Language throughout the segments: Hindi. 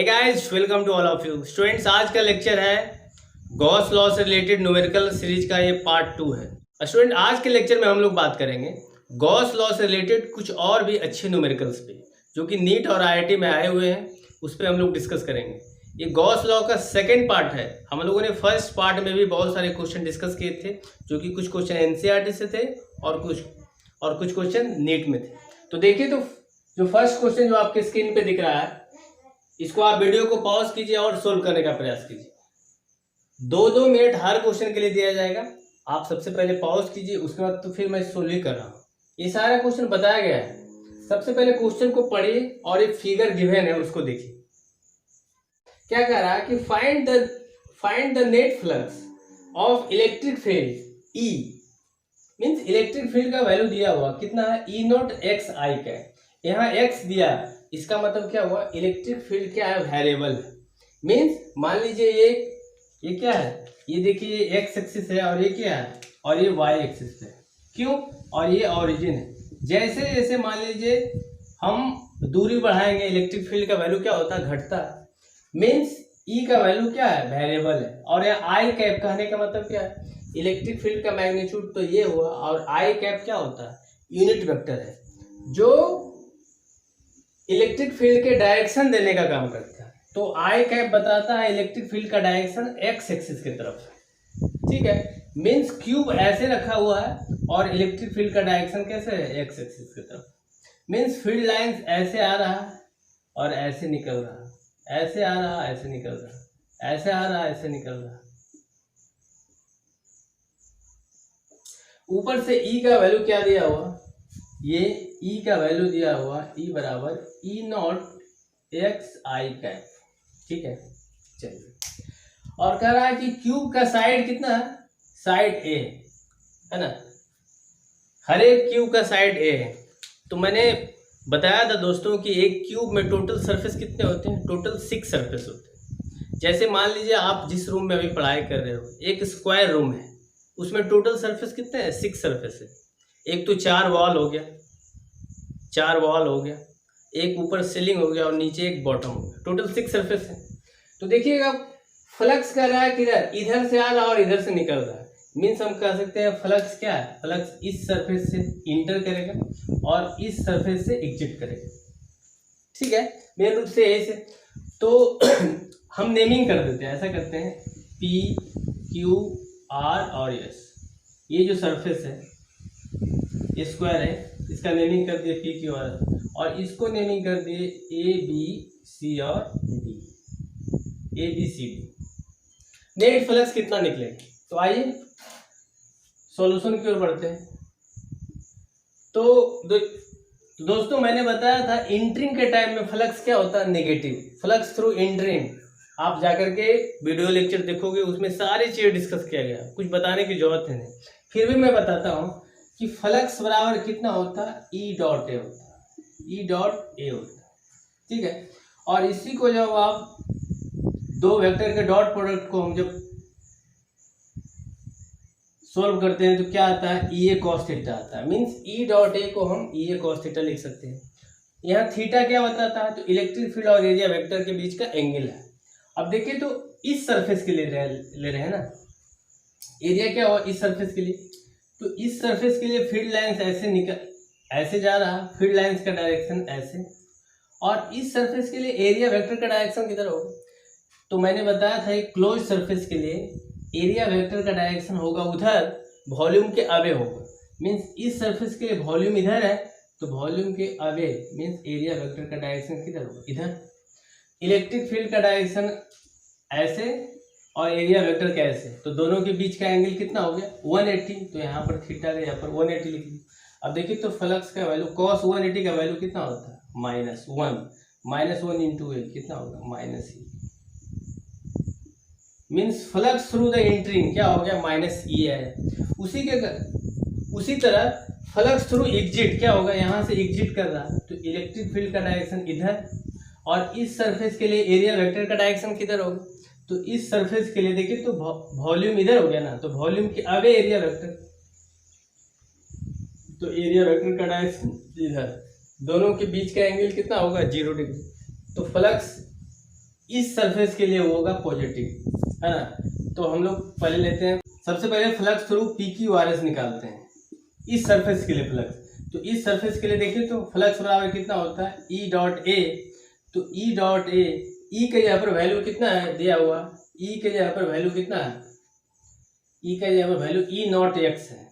Hey guys, welcome to all of you students. आज का लेक्चर है गॉस लॉ से रिलेटेड न्यूमेरिकल सीरीज का, ये पार्ट 2 है। स्टूडेंट, आज के लेक्चर में हम लोग बात करेंगे गॉस लॉ से रिलेटेड कुछ और भी अच्छे न्यूमेरिकल्स पे, जो कि नीट और आईआईटी में आए हुए हैं। उस पर हम लोग डिस्कस करेंगे। ये गॉस लॉ का सेकेंड पार्ट है। हम लोगों ने फर्स्ट पार्ट में भी बहुत सारे क्वेश्चन डिस्कस किए थे, जो कि कुछ क्वेश्चन एनसीईआरटी से थे और कुछ क्वेश्चन नीट में थे। तो देखिए, तो जो फर्स्ट क्वेश्चन जो आपके स्क्रीन पे दिख रहा है, इसको आप वीडियो को पॉज कीजिए और सोल्व करने का प्रयास कीजिए। 2-2 मिनट हर क्वेश्चन के लिए दिया जाएगा। आप सबसे पहले पॉज कीजिए, उसके बाद तो फिर मैं सोल्व ही कर रहा हूँ। ये सारा क्वेश्चन बताया गया है। सबसे पहले क्वेश्चन को पढ़िए और एक फिगर गिवन है उसको देखिए। क्या कह रहा है कि find the net flux of electric field E. Means electric field का वैल्यू दिया हुआ कितना है, ई नॉट एक्स आई का। यहाँ एक्स दिया, इसका मतलब क्या हुआ, इलेक्ट्रिक फील्ड क्या है, वेरिएबल है। मीन्स मान लीजिए ये क्या है, ये देखिए ये एक्स एक्सिस है और ये क्या है, और ये वाई एक्सिस है। क्यों? और ये ऑरिजिन है। जैसे जैसे मान लीजिए हम दूरी बढ़ाएंगे, इलेक्ट्रिक फील्ड का वैल्यू क्या होता है, घटता है। मीन्स ई का वैल्यू क्या है, वेरिएबल है। और यहाँ आई कैप कहने का मतलब क्या है, इलेक्ट्रिक फील्ड का मैग्नीट्यूड तो ये हुआ, और आई कैप क्या होता है, यूनिट वेक्टर है, जो इलेक्ट्रिक फील्ड के डायरेक्शन देने का काम करता है। तो आई कैप बताता है इलेक्ट्रिक फील्ड का डायरेक्शन एक्स एक्सिस की तरफ। ठीक है। मीन्स क्यूब ऐसे रखा हुआ है और इलेक्ट्रिक फील्ड का डायरेक्शन कैसे है, एक्स एक्सिस की तरफ। मीन्स फील्ड लाइंस ऐसे आ रहा है और ऐसे निकल रहा है, ऐसे आ रहा है, ऐसे निकल रहा है, ऐसे आ रहा है, ऐसे निकल रहा है। ऊपर से ई का वैल्यू क्या दिया हुआ, ये ई का वैल्यू दिया हुआ, ई बराबर ई नॉट एक्स आई कैप। ठीक है, चलिए। और कह रहा है कि क्यूब का साइड कितना है, साइड ए है ना। हर एक क्यूब का साइड ए है। तो मैंने बताया था दोस्तों कि एक क्यूब में टोटल सरफेस कितने होते हैं, टोटल 6 सरफेस होते हैं। जैसे मान लीजिए आप जिस रूम में अभी पढ़ाई कर रहे हो, एक स्क्वायर रूम है, उसमें टोटल सरफेस कितने हैं, 6 सरफेस है। एक तो 4 वॉल हो गया, 4 वॉल हो गया, एक ऊपर सीलिंग हो गया और नीचे एक बॉटम हो गया, टोटल 6 सरफेस है। तो देखिएगा, फ्लक्स कर रहा है किधर, इधर से आ रहा है और इधर से निकल रहा है। मीन्स हम कह सकते हैं फ्लक्स क्या है, फ्लक्स इस सरफेस से इंटर करेगा और इस सरफेस से एग्जिट करेगा। ठीक है, मेन रूप से ऐसे। तो हम नेमिंग कर देते हैं, ऐसा करते हैं, पी क्यू आर और एस। ये जो सरफेस है, ये स्क्वायर है, इसका नेमिंग कर दिए पी क्यू आर, और इसको नेमिंग कर दिए ए बी सी और D, A B C D. Net flux कितना निकलेगा, तो आइए सॉल्यूशन की ओर बढ़ते हैं। तो दोस्तों, मैंने बताया था इंटरिंग के टाइम में फ्लक्स क्या होता है, नेगेटिव। फ्लक्स थ्रू इंटरिंग, आप जाकर के वीडियो लेक्चर देखोगे, उसमें सारी चीजें डिस्कस किया गया, कुछ बताने की जरूरत है नहीं। फिर भी मैं बताता हूँ कि फ्लक्स बराबर कितना होता है, ई डॉट ए होता है, ई डॉट ए होता है। ठीक है। और इसी को जब आप दो वेक्टर के डॉट प्रोडक्ट को हम जब सोल्व करते हैं तो क्या आता है, ई ए कॉस थीटा आता है। मीन्स ई डॉट ए को हम ई ए कॉस थीटा लिख सकते हैं। यहाँ थीटा क्या बताता है, तो इलेक्ट्रिक फील्ड और एरिया वेक्टर के बीच का एंगल है। अब देखिए, तो इस सरफेस के लिए ले रहे हैं ना, एरिया क्या हुआ, इस सरफेस के लिए। तो इस सरफेस के लिए फील्ड लाइंस ऐसे जा रहा है, फील्ड लाइंस का डायरेक्शन ऐसे, और इस सरफेस के लिए एरिया वेक्टर का डायरेक्शन किधर होगा। तो मैंने बताया था एक क्लोज सरफेस के लिए एरिया वेक्टर का डायरेक्शन होगा उधर, वॉल्यूम के अवे होगा। मीन्स इस सरफेस के लिए वॉल्यूम इधर है, तो वॉल्यूम के अवे मीन्स एरिया वेक्टर का डायरेक्शन किधर होगा, इधर। इलेक्ट्रिक फील्ड का डायरेक्शन ऐसे और एरिया वेक्टर कैसे, तो दोनों के बीच का एंगल कितना हो गया, 180। तो यहाँ पर थीटा का यहाँ पर 180 लिख दिया। अब देखिए, तो फ्लक्स का वैल्यू cos 180 का वैल्यू कितना होता है, -1 इंटू ए कितना होगा, -e। Means flux through the entering क्या हो गया, -e है। उसी तरह फ्लक्स थ्रू एग्जिट क्या होगा, यहाँ से एग्जिट कर रहा है, तो इलेक्ट्रिक फील्ड का डायरेक्शन इधर, और इस सरफेस के लिए एरिया वेक्टर का डायरेक्शन किधर होगा, तो इस सरफेस के लिए देखिए, तो वॉल्यूम इधर हो गया ना, तो वॉल्यूम के अवे एरिया वेक्टर, तो एरिया वेक्टर का डायरेक्शन इधर, दोनों के बीच का एंगल कितना होगा, 0 डिग्री। तो फ्लक्स इस सरफेस के लिए वो होगा पॉजिटिव, है ना। तो हम लोग पहले लेते हैं, सबसे पहले फ्लक्स थ्रू PQRS निकालते हैं इस सरफेस के लिए फ्लक्स। तो इस सरफेस के लिए देखिए तो फ्लक्स बराबर कितना होता है E डॉट ए। तो E डॉट ए, ई के जगह पर वैल्यू कितना है दिया हुआ, ई के जगह पर वैल्यू कितना है, ई के जगह पर वैल्यू E नॉट एक्स है,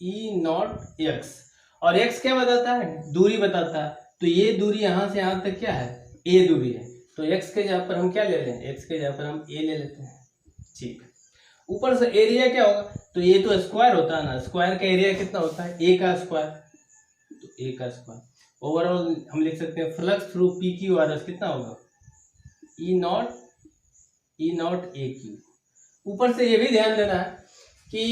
E नॉट एक्स। और x क्या बताता है, दूरी बताता है। तो ये दूरी यहाँ से यहाँ तक क्या है, a दूरी है। तो x के जगह पर हम क्या ले लें, x के जगह पर हम a ले लेते हैं, ठीक। ऊपर से एरिया क्या होगा, तो ये तो स्क्वायर होता है ना, स्क्वायर का एरिया कितना होता है a का स्क्वायर, तो a का स्क्वायर। ओवरऑल हम लिख सकते हैं फ्लक्स थ्रू PQRS कितना होगा, E नॉट AQ। ऊपर से ये भी ध्यान देना है कि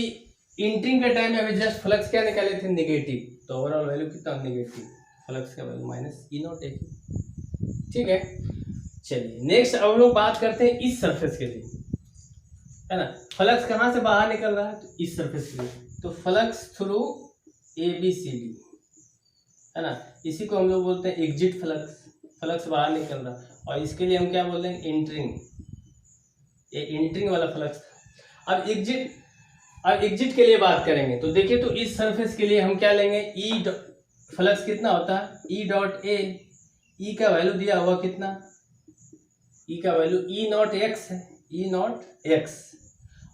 इंटरिंग के टाइम में अभी जस्ट फ्लक्स क्या निकाले थे, नेगेटिव। तो ओवरऑल वैल्यू कितना नेगेटिव, फ्लक्स का value minus E not AQ, ठीक है। चलिए नेक्स्ट अब लोग बात करते हैं इस सरफेस के लिए, है ना। फ्लक्स कहाँ से बाहर निकल रहा है, तो इस सरफेस के लिए। तो फ्लक्स थ्रू ABCD, है ना, इसी को हम लोग बोलते हैं एग्जिट फ्लक्स, फ्लक्स बाहर निकल रहा है। और इसके लिए हम क्या बोलते हैं, इंटरिंग, ये इंटरिंग वाला फ्लक्स। अब एग्जिट के लिए बात करेंगे तो देखिए तो इस सरफेस के लिए हम क्या लेंगे, फ्लक्स कितना होता है E डॉट ए, ई का वैल्यू दिया हुआ कितना, ई का वैल्यू E नॉट एक्स है, E नॉट एक्स।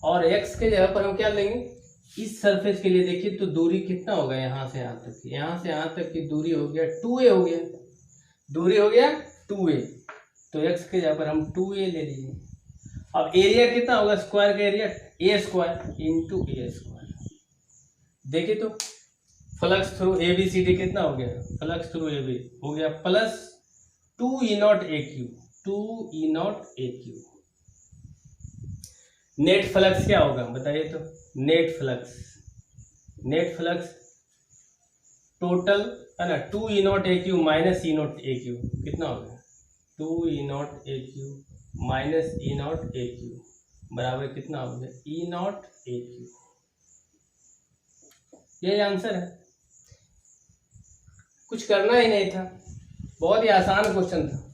और x के जगह पर हम क्या लेंगे, इस सरफेस के लिए देखिए तो दूरी कितना होगा, यहाँ से यहाँ तक, यहाँ से यहाँ तक की दूरी हो गया 2a हो गया, दूरी हो गया 2a। तो x के जगह पर हम 2a ले लीजिए। अब एरिया कितना होगा, स्क्वायर का area a square into a square. देखिए तो फ्लक्स थ्रू ABCD कितना हो गया, फ्लक्स थ्रू AB हो गया plus 2E not AQ, 2E not AQ। Net flux क्या होगा बताइए तो, नेट फ्लक्स टोटल, है ना, 2E not AQ minus E not AQ कितना होगा, 2E not AQ minus E not AQ बराबर कितना हो गया, E नॉट AQ। ये आंसर है, कुछ करना ही नहीं था, बहुत ही आसान क्वेश्चन था।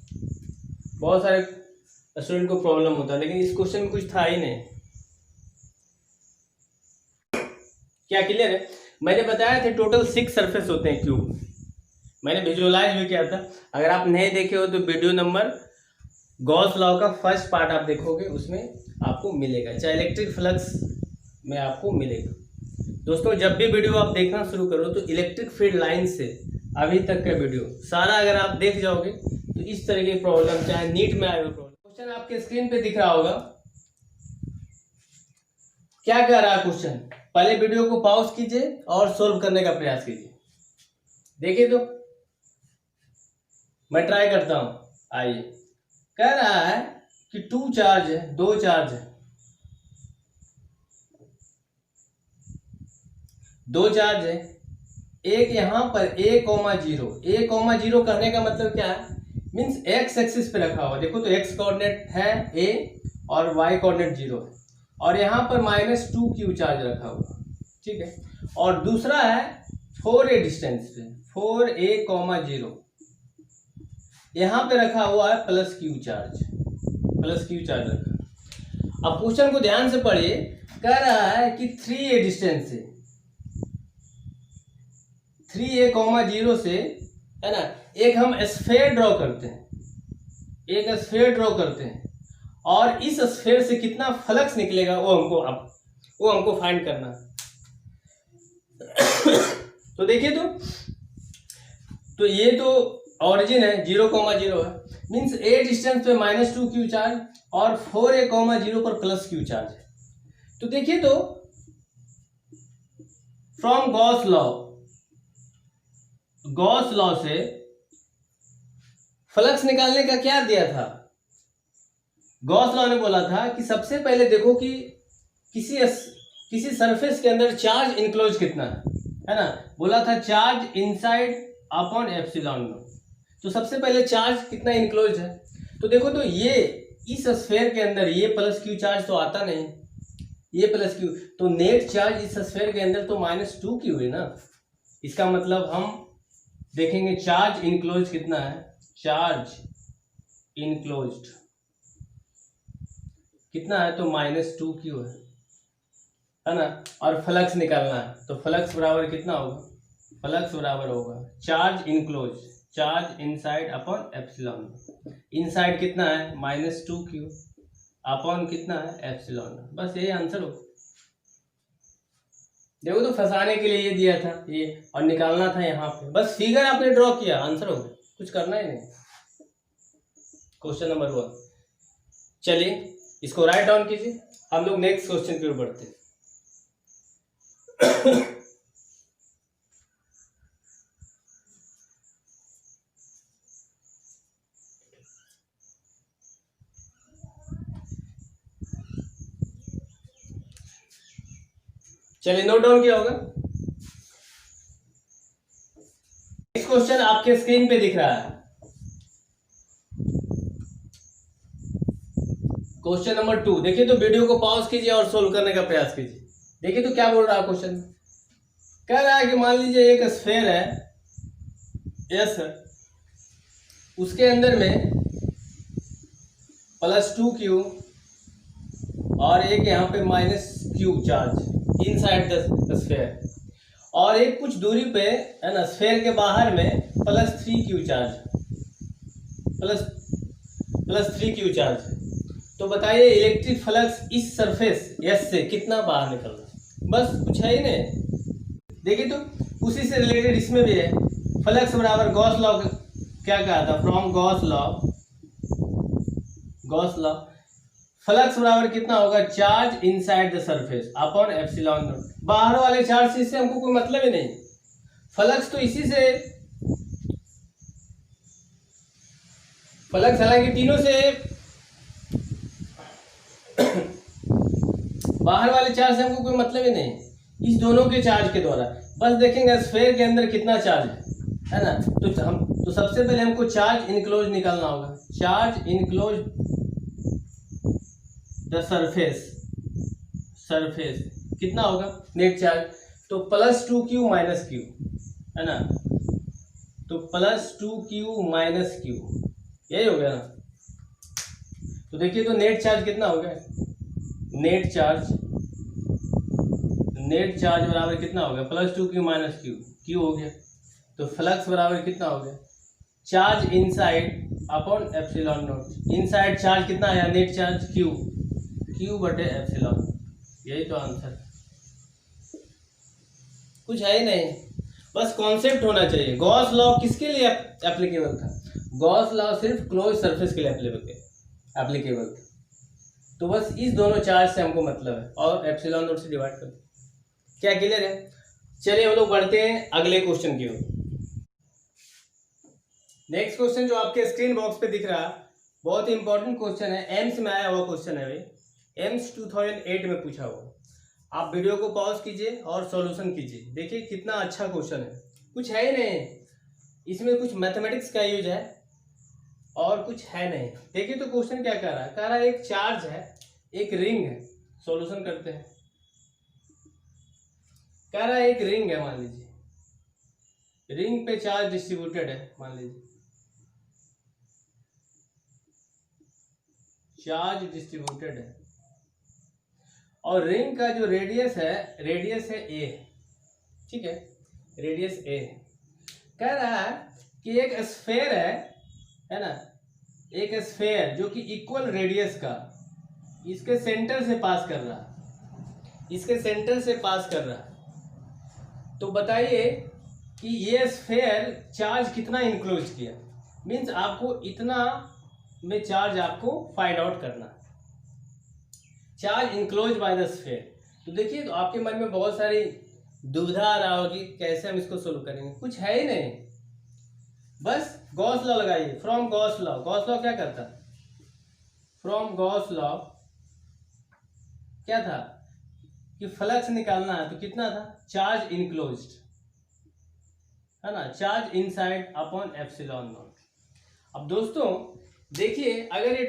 बहुत सारे स्टूडेंट को प्रॉब्लम होता है, लेकिन इस क्वेश्चन में कुछ था ही नहीं। क्या क्लियर है? मैंने बताया थे टोटल 6 सरफेस होते हैं क्यूब, मैंने विजुअलाइज भी किया था। अगर आप नहीं देखे हो तो वीडियो नंबर गॉस लॉ का फर्स्ट पार्ट आप देखोगे, उसमें आपको मिलेगा, चाहे इलेक्ट्रिक फ्लक्स में आपको मिलेगा। दोस्तों जब भी वीडियो आप देखना शुरू करो तो इलेक्ट्रिक फील्ड लाइन से अभी तक का वीडियो सारा अगर आप देख जाओगे तो इस तरह की प्रॉब्लम, चाहे नीट में आए हुए प्रॉब्लम, क्वेश्चन आपके स्क्रीन पे दिख रहा होगा। क्या कह रहा है क्वेश्चन, पहले वीडियो को पॉज कीजिए और सोल्व करने का प्रयास कीजिए। देखिए तो मैं ट्राई करता हूं, आइए। कह रहा है कि 2 चार्ज है, 2 चार्ज है, 2 चार्ज है। एक यहां पर a,0 करने का मतलब क्या है, मीन्स x एक्सिस पे रखा हुआ। देखो तो x कोऑर्डिनेट है a और y कोऑर्डिनेट 0 है, और यहाँ पर -2q चार्ज रखा हुआ, ठीक है। और दूसरा है 4a डिस्टेंस पे, 4a,0 यहाँ पे रखा हुआ है +q चार्ज रखा। अब क्वेश्चन को ध्यान से पढ़िए, कह रहा है कि 3a डिस्टेंस से, 3a,0 से, है ना, एक हम स्फीयर ड्रॉ करते हैं, और इस स्फीयर से कितना फ्लक्स निकलेगा वो हमको फाइंड करना। तो देखिए तो ये तो ऑरिजिन है 0,0 है, मीन्स a डिस्टेंस पे -2q चार्ज और 4a,0 पर +q चार्ज है। तो देखिए तो फ्रॉम गॉस लॉ से फ्लक्स निकालने का क्या दिया था, गॉस लॉ ने बोला था कि सबसे पहले देखो कि किसी सरफेस के अंदर चार्ज इनक्लोज कितना है ना, बोला था charge inside upon epsilon not. तो सबसे पहले चार्ज कितना इनक्लोज है, तो देखो तो ये इस स्फीयर के अंदर ये +q चार्ज तो आता नहीं, ये +q, तो नेट चार्ज इस स्फीयर के अंदर तो -2q है ना। इसका मतलब हम देखेंगे चार्ज इनक्लोज कितना है, चार्ज इनक्लोज्ड कितना है, तो -2q है ना। और फ्लक्स निकालना है तो फ्लक्स बराबर कितना होगा, फ्लक्स बराबर होगा charge enclose, charge inside upon epsilon. Inside कितना है -2q अपॉन कितना है एप्सिलॉन। बस यही आंसर हो। देखो तो फंसाने के लिए ये दिया था ये, और निकालना था यहाँ पे, बस फिगर आपने ड्रॉ किया, आंसर हो गया, कुछ करना ही नहीं। Question number 1। चलिए इसको राइट डाउन कीजिए, हम लोग नेक्स्ट क्वेश्चन की ओर बढ़ते हैं। चलिए नोट डाउन किया होगा। नेक्स्ट क्वेश्चन आपके स्क्रीन पे दिख रहा है, क्वेश्चन नंबर 2। देखिए तो वीडियो को पॉज कीजिए और सोल्व करने का प्रयास कीजिए। देखिए तो क्या बोल रहा है क्वेश्चन, कह रहा है कि मान लीजिए एक स्फीयर है यस, उसके अंदर में +2q और एक यहाँ पे -q charge inside the sphere, और एक कुछ दूरी पे है ना स्फीयर के बाहर में +3q चार्ज, +3q चार्ज। तो बताइए इलेक्ट्रिक फ्लक्स इस सरफेस एस से कितना बाहर निकल रहा है, बस कुछ है ही नहीं। देखिए तो उसी से रिलेटेड इसमें भी है, फ्लक्स बराबर गॉस लॉ क्या कहा था, फ्रॉम गॉस लॉ फ्लक्स बराबर कितना होगा, charge inside the surface upon epsilon not. बाहर वाले चार्ज से हमको कोई मतलब ही नहीं, फ्लक्स तो इसी से, फ्लक्स हालांकि तीनों से बाहर वाले चार्ज से हमको कोई मतलब ही नहीं, इस दोनों के चार्ज के द्वारा बस देखेंगे स्फीयर के अंदर कितना चार्ज है ना। तो सबसे पहले हमको चार्ज इनक्लोज निकालना होगा, चार्ज इनक्लोज द सरफेस कितना होगा नेट चार्ज, तो +2q -q है ना, तो +2q -q यही हो गया ना। तो देखिए तो नेट चार्ज कितना हो गया, नेट चार्ज बराबर कितना हो गया, +2q -q, q हो गया। तो फ्लक्स बराबर कितना हो गया, charge inside upon epsilon not. Inside charge कितना आया, नेट चार्ज q बटे एप्सिलॉन, यही तो आंसर। कुछ है ही नहीं, बस कॉन्सेप्ट होना चाहिए। गॉस लॉ किसके लिए एप्लीकेबल था, गॉस लॉ सिर्फ क्लोज सरफेस के लिए एप्लीकेबल था। तो बस इस दोनों चार्ज से हमको मतलब है, और एप्सिलॉन नॉट से डिवाइड कर, क्या क्लियर है। चलिए हम लोग बढ़ते हैं अगले क्वेश्चन की ओर। नेक्स्ट क्वेश्चन जो आपके स्क्रीन बॉक्स पे दिख रहा है, बहुत ही इंपॉर्टेंट क्वेश्चन है, एम्स में आया हुआ क्वेश्चन है भाई, एम्स 2008 में पूछा हुआ। आप वीडियो को पॉज कीजिए और सॉल्यूशन कीजिए, देखिए कितना अच्छा क्वेश्चन है। कुछ है ही नहीं इसमें, कुछ मैथमेटिक्स का यूज है और कुछ है नहीं। देखिए तो क्वेश्चन क्या कह रहा है, कह रहा है एक चार्ज है, एक रिंग है, सॉल्यूशन करते हैं। कह रहा है एक रिंग है, मान लीजिए रिंग पे चार्ज डिस्ट्रीब्यूटेड है, मान लीजिए चार्ज डिस्ट्रीब्यूटेड है, और रिंग का जो रेडियस है a, ठीक है, रेडियस a। कह रहा है कि एक स्फीयर है ना, एक स्फीयर जो कि इक्वल रेडियस का इसके सेंटर से पास कर रहा है, तो बताइए कि ये स्फीयर चार्ज कितना इंक्लोज किया, मीन्स आपको इतना में चार्ज आपको फाइंड आउट करना, charge enclose by the sphere. तो देखिए तो आपके मन में बहुत सारी दुविधा आ रहा होगी कैसे हम इसको सोल्व करेंगे, कुछ है ही नहीं, बस गॉस लॉ लगाइए, from Gauss law. Gauss law क्या करता है, फ्रॉम गॉस लॉ क्या था कि फ्लक्स निकालना है, तो कितना था, चार्ज इनक्लोज्ड है ना, charge inside upon epsilon not. अब दोस्तों देखिए अगर ये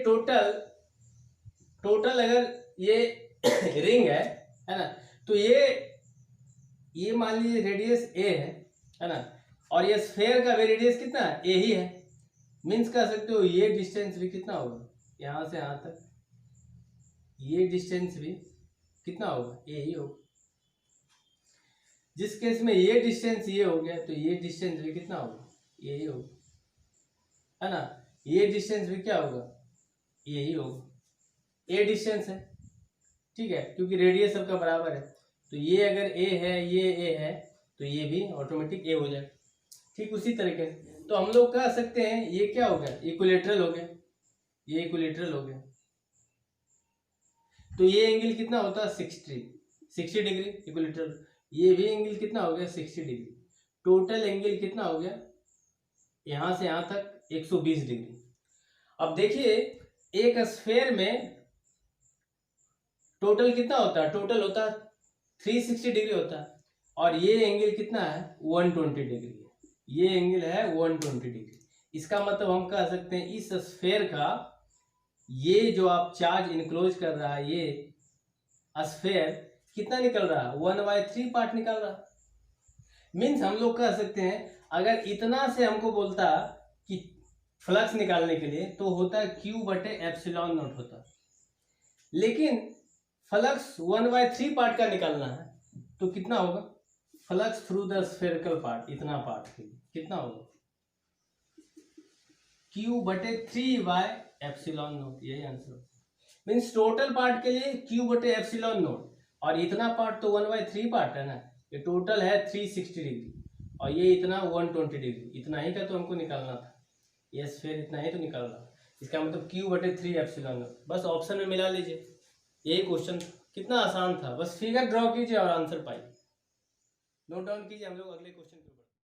टोटल अगर ये रिंग है ना, तो ये मान लीजिए रेडियस a है ना, और ये स्फीयर का भी रेडियस कितना है, a ही है, मीन्स कह सकते हो ये डिस्टेंस भी कितना होगा, यहाँ से यहाँ तक ये डिस्टेंस भी कितना होगा, ये ही होगा। जिस केस में ये डिस्टेंस ये हो गया तो ये डिस्टेंस भी कितना होगा, ये ही होगा, है ना। ये डिस्टेंस भी क्या होगा, ये ही होगा। ए डिस्टेंस है, ठीक है, क्योंकि रेडियस सबका बराबर है, तो ये अगर ए है, ये ए है, तो ये भी ऑटोमेटिक ए हो जाएगा। ठीक उसी तरीके से तो हम लोग कह सकते हैं ये क्या हो गया, इक्विलेटरल हो गया, ये इक्विलेटरल हो गया। तो ये एंगल कितना होता है, 60 डिग्री इक्विलेटरल। ये भी एंगल कितना हो गया, 60 डिग्री। टोटल एंगल कितना हो गया, यहाँ से यहाँ तक 120 डिग्री। अब देखिए एक स्फेयर में टोटल कितना होता है, टोटल होता है 360 डिग्री होता है, और ये एंगल कितना है, 120 डिग्री है। ये एंगल है 120 डिग्री। इसका मतलब हम कह सकते हैं इस स्फेयर का ये जो आप चार्ज इनक्लोज कर रहा है, ये स्फेयर कितना निकल रहा है, 1/3 पार्ट निकल रहा है। मीन्स हम लोग कह सकते हैं अगर इतना से हमको बोलता कि फ्लक्स निकालने के लिए तो होता है Q/ε0 होता, लेकिन फ्लक्स 1/3 पार्ट का निकालना है तो कितना होगा, flux through the spherical part, इतना पार्ट के लिए कितना होगा, Q/3/ε0, यही आंसर। मीन्स टोटल पार्ट के लिए Q/ε0, और इतना पार्ट तो 1/3 पार्ट है ना, ये टोटल है 360 डिग्री और ये इतना 120 डिग्री, इतना ही का तो हमको निकालना था, ये स्फेयर इतना ही तो निकालना। इसका मतलब Q/3/ε0, बस ऑप्शन में मिला लीजिए। यही क्वेश्चन कितना आसान था, बस फिगर ड्रॉ कीजिए और आंसर पाइए। नोट डाउन कीजिए, हम लोग अगले क्वेश्चन पे